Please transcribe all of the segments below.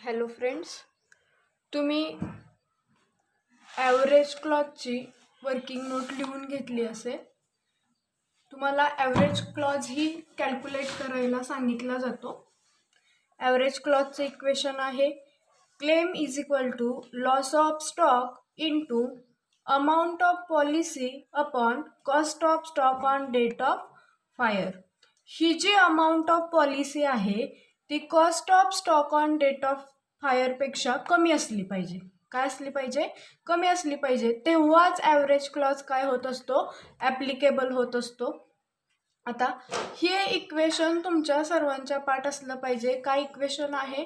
Hello friends, तुम्ही average क्लॉजची working note लिहून घेतली असेल. तुम्हाला ॲव्हरेज क्लॉज ही कॅल्क्युलेट करायला सांगितला जातो. ॲव्हरेज क्लॉजचं इक्वेशन आहे claim is equal to loss of stock into amount of policy upon cost of stock on date of fire. ही जी अमाऊंट ऑफ पॉलिसी आहे ती cost of stock on date of फायरपेक्षा कमी असली पाहिजे. काय असली पाहिजे? कमी असली पाहिजे. तेव्हाच ॲव्हरेज क्लॉज काय होत असतो? ॲप्लिकेबल होत असतो. आता हे इक्वेशन तुमच्या सर्वांच्या पाठ असलं पाहिजे. काय इक्वेशन आहे?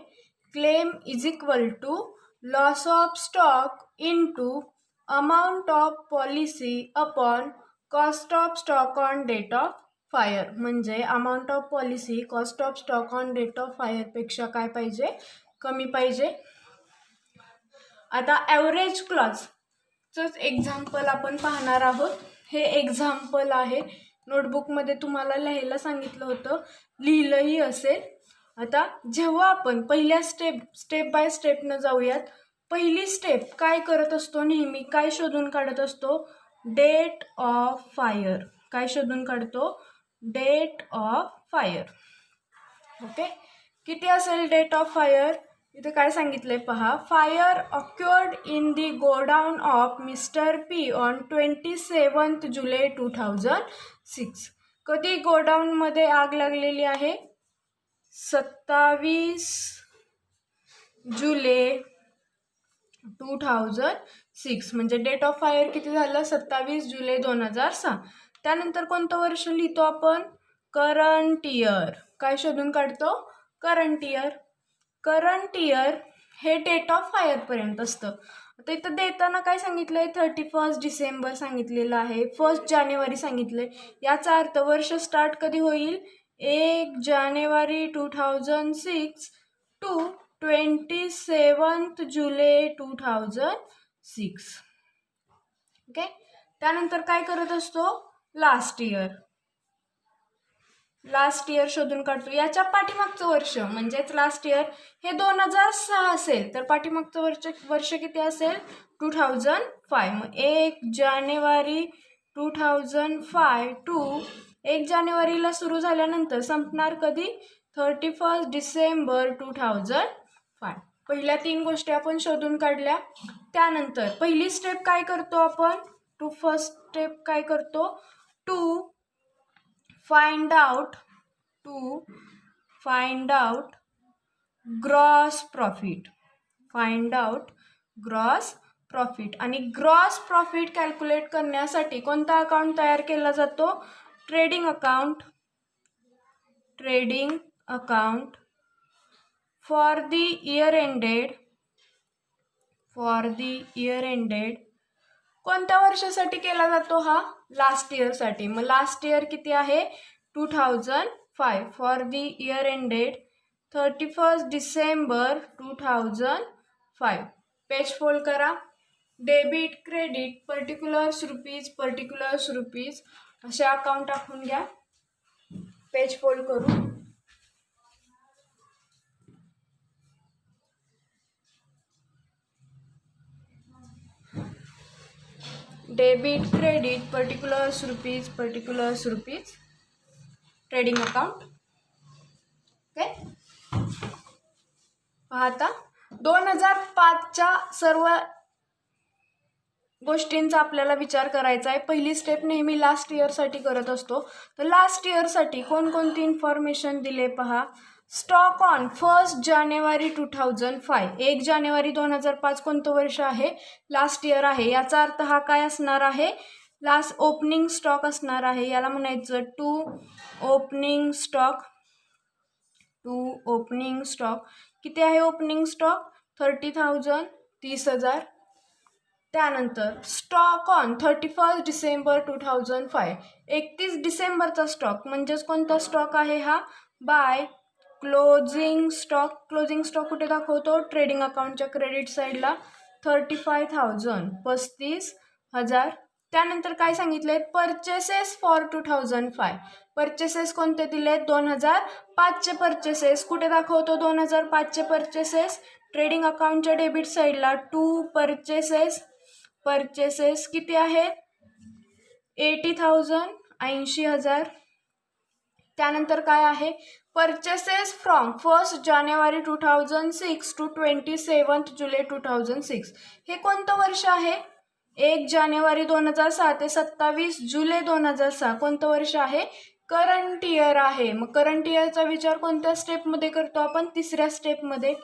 Claim is equal to loss of stock into amount of policy upon cost of stock on date of fire. म्हणजे amount of policy cost of stock on date of फायरपेक्षा काय पाहिजे? कमी पाहिजे. आता ॲव्हरेज क्लॉजचंच एक्झाम्पल आपण पाहणार आहोत. हे एक्झाम्पल आहे. नोटबुकमध्ये तुम्हाला लिहायला सांगितलं होतं, लिहिलंही असेल. आता जेव्हा आपण पहिल्या स्टेप बाय स्टेपनं जाऊयात. पहिली स्टेप काय करत असतो? नेहमी काय शोधून काढत असतो? Date of fire. काय शोधून काढतो? Date of fire. ओके, किती असेल डेट ऑफ फायर? इथे काय सांगितलंय पहा. Fire occurred in the godown of mister P on 27 जुलै 2006. कधी गोडाऊनमध्ये आग लागलेली आहे? 27 जुलै 2006. म्हणजे डेट ऑफ फायर किती झालं? 27 जुलै 2006. त्यानंतर कोणतं वर्ष लिहितो आपण? Current year. काय शोधून काढतो? Current year. करंट इयर हे डेट ऑफ फायरपर्यंत असतं. आता इथं देताना काय सांगितलंय? 31 डिसेंबर सांगितलेलं आहे. 1 जानेवारी सांगितलंय. याचा अर्थ वर्ष स्टार्ट कधी होईल? 1 जानेवारी 2006 टू 27 जुलै 2006. ओके, त्यानंतर काय करत असतो? Last year. लास्ट इयर शोधून काढतो. याच्या पाठीमागचं वर्ष म्हणजेच लास्ट इयर हे 2006 असेल तर पाठीमागचं वर्ष किती असेल? 2005. मग 1 जानेवारी 2005 टू 1 जानेवारीला सुरू झाल्यानंतर संपणार कधी? 31 डिसेंबर 2005. पहिल्या 3 गोष्टी आपण शोधून काढल्या. त्यानंतर पहिली स्टेप काय करतो आपण? फर्स्ट स्टेप काय करतो? To find out gross profit. Find out gross profit. आणि ग्रॉस प्रॉफिट कॅल्क्युलेट करण्यासाठी कोणता अकाउंट तयार केला जातो? Trading account. Trading account for the year ended. कोणत्या वर्षासाठी केला जातो हा? लास्ट इयरसाठी. मग लास्ट इयर किती आहे? 2005. For the year ended 31 December 2005. Page fold करा. डेबिट, क्रेडिट, पर्टिक्युलर्स रुपीज असे अकाउंट टाकून घ्या. पेज फोल्ड करू. Debit, credit, particulars rupees trading account. Okay, पाहता 2005च्या सर्व गोष्टींचा आपल्याला विचार करायचा आहे. पहिली स्टेप नेहमी लास्ट इयरसाठी करत असतो. तर लास्ट इयरसाठी कोणकोणती इन्फॉर्मेशन दिले पहा. स्टॉक ऑन 1 जानेवारी 2005. 1 जानेवारी 2005 कोणतं वर्ष आहे? लास्ट इयर आहे. याचा अर्थ हा काय असणार आहे? लास्ट ओपनिंग स्टॉक असणार आहे. याला म्हणायचं टू ओपनिंग स्टॉक. किती आहे ओपनिंग स्टॉक? 30,000. 30,000. त्यानंतर स्टॉक ऑन 31 डिसेंबर 2005. 31 डिसेंबरचा स्टॉक म्हणजेच कोणता स्टॉक आहे हा? By closing stock. Closing stock कुठे दाखवतो? ट्रेडिंग अकाउंटच्या क्रेडिट साईडला. 35,000. 35,000. त्यानंतर काय सांगितले, परचेसेस फॉर 2005. परचेसेस कोणते दिलेत, 2005चे परचेसेस. कुठे दाखवतो 2005चे परचेसेस, ट्रेडिंग अकाउंटच्या डेबिट साईडला. टू परचेसेस किती आहेत, 80,000, 80,000. त्यानंतर काय आहे, परचेसेस फ्रॉम 1 जानेवारी 2006 टू 27 जुलै 2006. हे कोणतं वर्ष आहे, 1 जानेवारी 2006 ते 27 जुलै 2006. कोणतं वर्ष आहे, करंट इयर आहे. मग करंट इयरचा विचार कोणत्या स्टेपमध्ये करतो आपण, तिसऱ्या स्टेपमध्ये.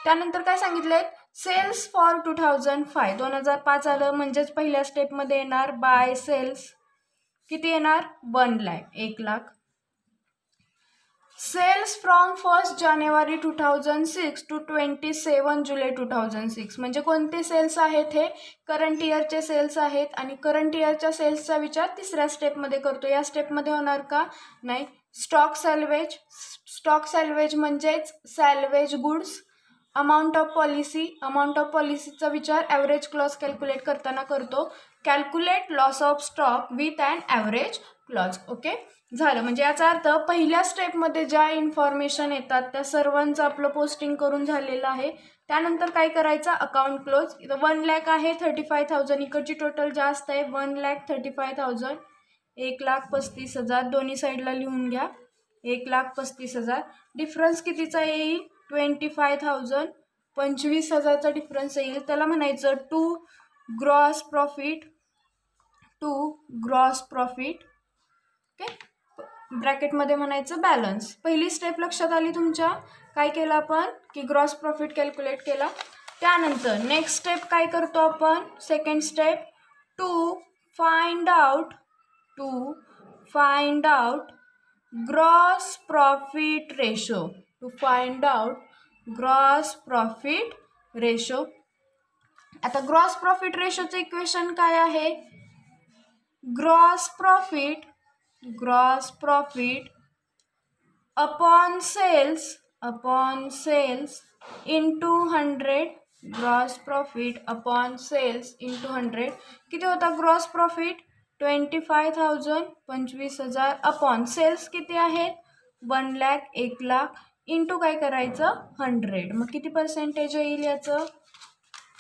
त्यानंतर काय सांगितलंय, सेल्स फॉर 2005. 2005 आलं म्हणजेच पहिल्या स्टेपमध्ये येणार, बाय सेल्स किती येणार, 1 lakh, 1 lakh. Sales from 1 January 2006 to 27 जुलै 2006. म्हणजे कोणते सेल्स आहेत, हे करंट इयरचे सेल्स आहेत. आणि करंट इयरच्या सेल्सचा विचार तिसऱ्या स्टेपमध्ये करतो. या स्टेपमध्ये होणार का, नाही. स्टॉक सॅल्वेज म्हणजेच सॅल्वेज गुड्स. अमाऊंट ऑफ पॉलिसीचा विचार ॲव्हरेज क्लॉज कॅल्क्युलेट करताना करतो. Calculate loss of stock with and average clause. Okay, झालं. म्हणजे याचा अर्थ पहिल्या स्टेपमध्ये ज्या इन्फॉर्मेशन येतात त्या सर्वांचं आपलं पोस्टिंग करून झालेलं आहे. त्यानंतर काय करायचं, अकाउंट क्लोज. इथं 1 लाख आहे, 35,000. इकडची टोटल जास्त आहे, 1,35,000, 1,35,000. दोन्ही साईडला लिहून घ्या, 1,35,000. डिफरन्स कितीचा येईल, 25,000. 25,000चा डिफरन्स येईल. त्याला म्हणायचं टू ग्रॉस प्रॉफिट. ओके, ब्रॅकेटमध्ये म्हणायचं बॅलन्स. पहिली स्टेप लक्षात आली तुमच्या. काय केलं आपण, की ग्रॉस प्रॉफिट कॅल्क्युलेट केला. त्यानंतर नेक्स्ट स्टेप काय करतो आपण, second step, to find out gross profit ratio. आता ग्रॉस प्रॉफिट रेशोचं इक्वेशन काय आहे, gross profit upon sales into 100. Gross profit upon sales into 100. किती होता ग्रॉस प्रॉफिट, 25,000, 25,000. अपॉन सेल्स किती आहेत, 1 लाख, 1 लाख. इंटू काय करायचं, 100. मग किती पर्सेंटेज येईल, याचं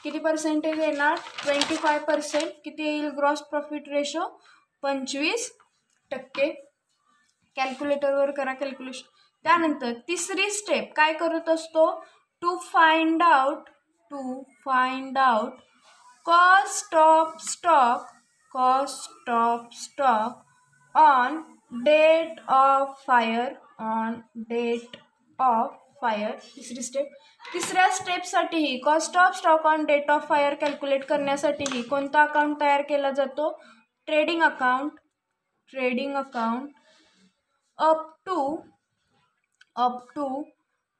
किती पर्सेंटेज येणार, 25%. किती येईल ग्रॉस प्रॉफिट रेशो, 25%. कॅल्क्युलेटरवर करा कॅल्क्युलेशन. त्यानंतर तिसरी स्टेप काय करत असतो, to find out cost of stock on date of fire. तिसरी स्टेप. तिसऱ्या स्टेपसाठीही cost of stock on date of fire calculate करण्यासाठीही कोणता अकाउंट तयार केला जातो, ट्रेडिंग अकाउंट अप टू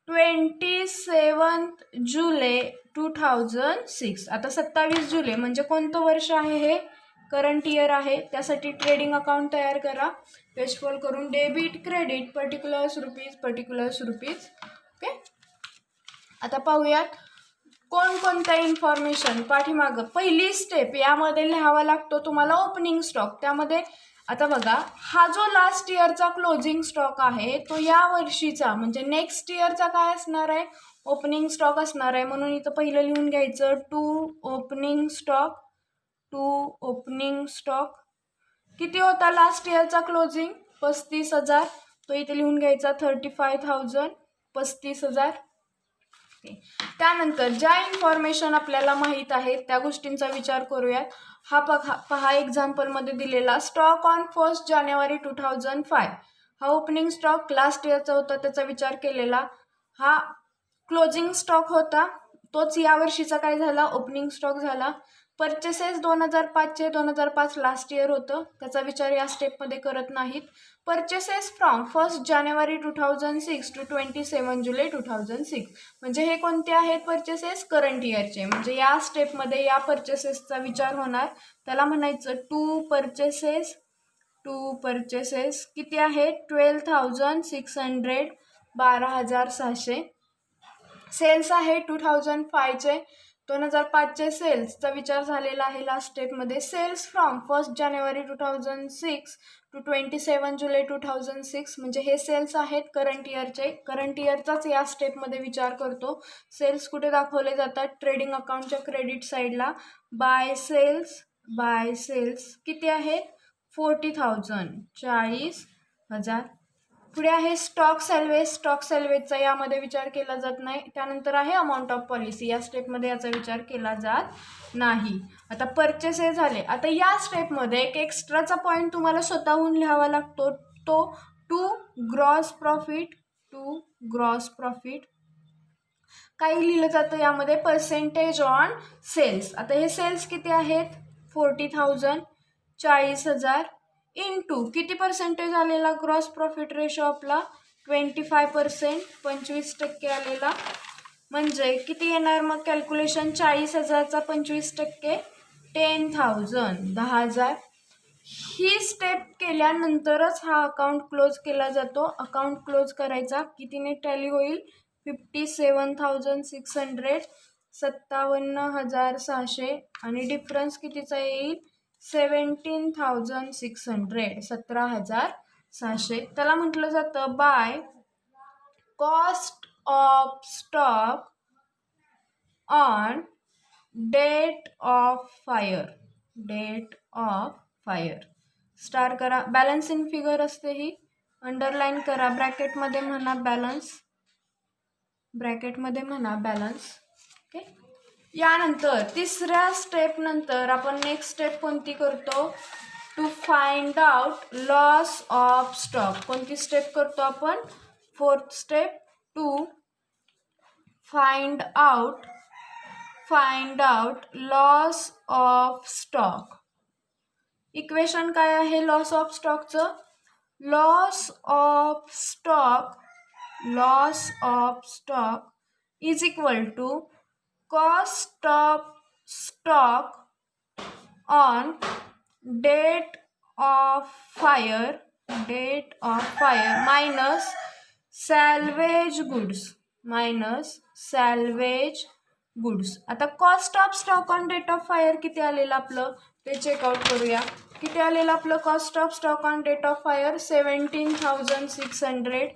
27 जुलै 2006. आता 27 जुलै म्हणजे कोणतं वर्ष आहे, हे करंट इयर आहे. त्यासाठी ट्रेडिंग अकाउंट तयार करा, पेज फॉल करून debit credit particulars rupees. Okay, आता पाहूयात कोणकोणत्या इन्फॉर्मेशन पाठीमागं. पहिली स्टेप यामध्ये लिहावा लागतो तुम्हाला ओपनिंग स्टॉक. त्यामध्ये आता बघा, हा जो लास्ट इयरचा क्लोजिंग स्टॉक आहे तो या वर्षीचा म्हणजे नेक्स्ट इयरचा काय असणार आहे, ओपनिंग स्टॉक असणार आहे. म्हणून इथं पहिलं लिहून घ्यायचं टू ओपनिंग स्टॉक. किती होता लास्ट इयरचा क्लोजिंग, 35,000. तो इथे लिहून घ्यायचा 35,000, 35,000. त्यानंतर ज्या इन्फॉर्मेशन आपल्याला माहीत आहे त्या गोष्टींचा विचार करूयात. हा पहा एक्झाम्पलमध्ये दिलेला स्टॉक ऑन 1 जानेवारी 2005. हा ओपनिंग स्टॉक लास्ट इयरचा होता, त्याचा विचार केलेला. हा क्लोजिंग स्टॉक होता, तोच या वर्षीचा काय झाला, ओपनिंग स्टॉक झाला. परचेसेस 2005चे, 2005 लास्ट इयर होतं, त्याचा विचार या स्टेपमध्ये करत नाहीत. परचेसेस फ्रॉम 1 जानेवारी 2006 टू 27 जुलै 2006. म्हणजे हे कोणते आहेत परचेसेस, करंट इयरचे. म्हणजे या स्टेपमध्ये या परचेसेसचा विचार होणार. त्याला म्हणायचं टू परचेसेस किती आहेत, 12,600, 12,600. सेल्स आहे 2005चे, 2005चे सेल्सचा विचार झालेला आहे लास्ट स्टेपमध्ये. सेल्स फ्रॉम 1 जानेवारी 2006 टू 27 जुलै 2006 म्हणजे हे सेल्स आहेत करंट इयरचे. करंट इयरचाच या स्टेपमध्ये विचार करतो. सेल्स कुठे दाखवले जातात? ट्रेडिंग अकाउंटच्या क्रेडिट साईडला. बाय सेल्स किती आहेत? 40,000 40,000. पुढे आहे स्टॉक सॅल्वेजचा यामध्ये विचार केला जात नाही. त्यानंतर आहे अमाऊंट ऑफ पॉलिसी. या स्टेपमध्ये याचा विचार केला जात नाही. आता परचेस हे झाले. आता या स्टेपमध्ये एक एक्स्ट्राचा पॉईंट तुम्हाला स्वतःहून लिहावा लागतो, तो टू ग्रॉस प्रॉफिट. काही लिहिलं जातं यामध्ये? Percentage on sales. आता हे सेल्स किती आहेत? 40,000 40,000 इंटू किती पर्सेंटेज आलेला ग्रॉस प्रॉफिट रेशो आपला? 25%, 25% आलेला. म्हणजे किती येणार मग कॅल्क्युलेशन? 40,000चा 25% 10,000 10,000. ही स्टेप केल्यानंतरच हा अकाउंट क्लोज केला जातो. अकाउंट क्लोज करायचा कितीने टॅली होईल? 57,600 57,600 आणि डिफरन्स कितीचा येईल? 17,600 17,600. त्याला म्हटलं जातं by cost of stock on date of fire. Star करा. बॅलन्स इन फिगर असते ही. अंडरलाईन करा. ब्रॅकेटमध्ये म्हणा बॅलन्स. ओके. यानंतर तिसऱ्या स्टेप नंतर आपण नेक्स्ट स्टेप कोणती करतो? To find out loss of stock. कोणती स्टेप करतो आपण? 4th step. To find out loss of stock. Equation काय आहे लॉस ऑफ स्टॉकचं? Loss of stock is equal to cost of stock on date of fire minus salvage goods. आता cost of stock on date of fire किती आलेलं आपलं ते check out करूया. किती आलेलं आपलं cost of stock on date of fire? 17,600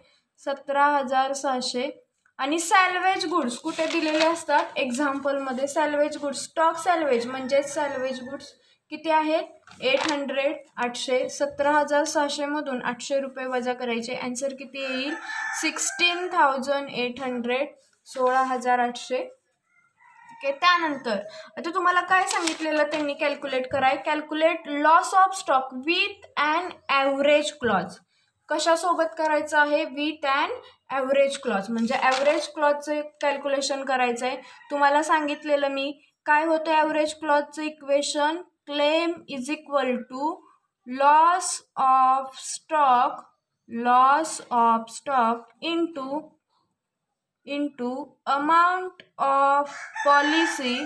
17,600. आणि सॅल्वेज गुड्स कुठे दिलेले असतात? एक्झाम्पलमध्ये. सॅल्वेज गुड्स, स्टॉक सॅल्वेज म्हणजेच सॅल्वेज गुड्स किती आहेत? 800 800. 17,600 मधून 800 रुपये वजा करायचे. आन्सर किती येईल? 16,800 16,800. ओके. त्यानंतर आता तुम्हाला काय सांगितलेलं त्यांनी कॅल्क्युलेट कराय? Calculate loss of stock with and average clause. कशासोबत करायचं आहे? With and average clause. म्हणजे ॲव्हरेज क्लॉजचं कॅल्क्युलेशन करायचं आहे. तुम्हाला सांगितलेलं मी काय होतं ॲव्हरेज क्लॉजचं equation? Claim is equal to loss of stock into amount of policy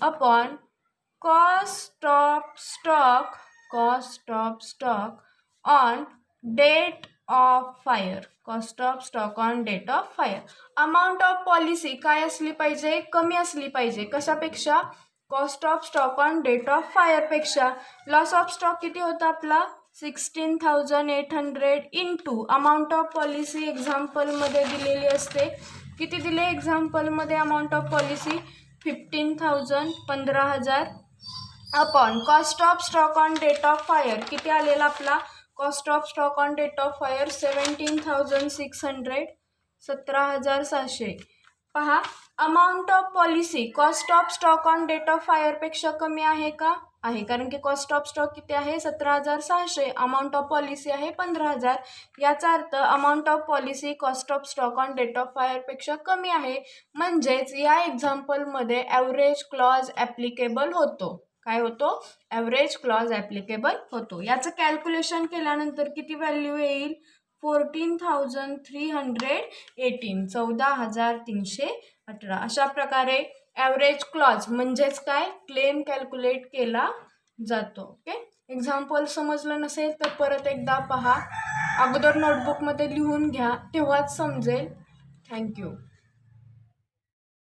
upon cost of stock on date of fire. Amount of policy काय असली पाहिजे? कमी असली पाहिजे. कशापेक्षा? Cost of stock on date of fire पेक्षा. Loss of stock किती होता आपला? 16,800 इंटू अमाऊंट ऑफ पॉलिसी एक्झाम्पलमध्ये दिलेली असते. किती दिले एक्झाम्पलमध्ये amount of policy? 15,000 15,000 upon cost of stock on date of fire किती आलेला आपला? Cost of stock on date of fire 17,600 17,700. पहा, amount of policy cost of stock on date of फायरपेक्षा कमी आहे का? आहे, कारण की कॉस्ट ऑफ स्टॉक किती आहे? 17,600. अमाऊंट ऑफ पॉलिसी आहे 15,000. याचा अर्थ amount of policy cost of stock on date of फायरपेक्षा कमी आहे. म्हणजेच या एक्झाम्पलमध्ये ॲव्हरेज क्लॉज ॲप्लिकेबल होतो. काय होतो? ॲव्हरेज क्लॉज ॲप्लिकेबल होतो. याचं कॅल्क्युलेशन केल्यानंतर किती व्हॅल्यू येईल? 14,318 14,318. अशा प्रकारे ॲव्हरेज क्लॉज म्हणजेच काय? क्लेम कॅल्क्युलेट केला जातो. ओके. एक्झाम्पल समजलं नसेल तर परत एकदा पहा, अगोदर नोटबुकमध्ये लिहून घ्या, तेव्हाच समजेल. थँक्यू.